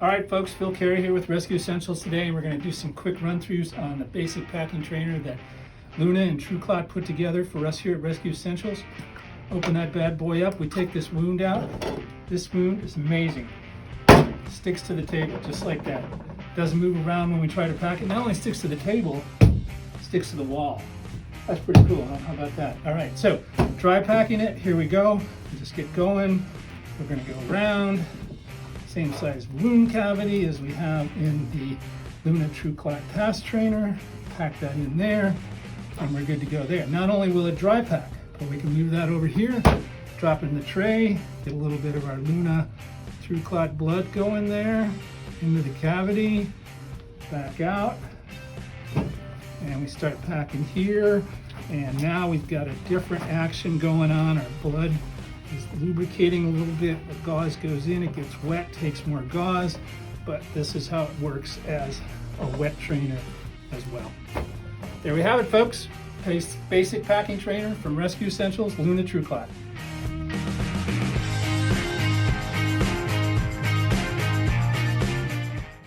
All right, folks, Phil Carey here with Rescue Essentials today, and we're going to do some quick run-throughs on the basic packing trainer that Luna and TrueClot put together for us here at Rescue Essentials. Open that bad boy up. We take this wound out. This wound is amazing. Sticks to the table just like that. Doesn't move around when we try to pack it. Not only sticks to the table, sticks to the wall. That's pretty cool, huh? How about that? All right, so dry packing it. Here we go. Just get going. We're going to go around. Same size wound cavity as we have in the Luna TrueClot task trainer. Pack that in there, and we're good to go there. Not only will it dry pack, but we can move that over here, drop it in the tray, get a little bit of our Luna TrueClot blood going there, into the cavity, back out, and we start packing here. And now we've got a different action going on. Our blood is lubricating a little bit. The gauze goes in, it gets wet, takes more gauze, but this is how it works as a wet trainer as well. There we have it, folks. Basic packing trainer from Rescue Essentials, Luna TrueClot.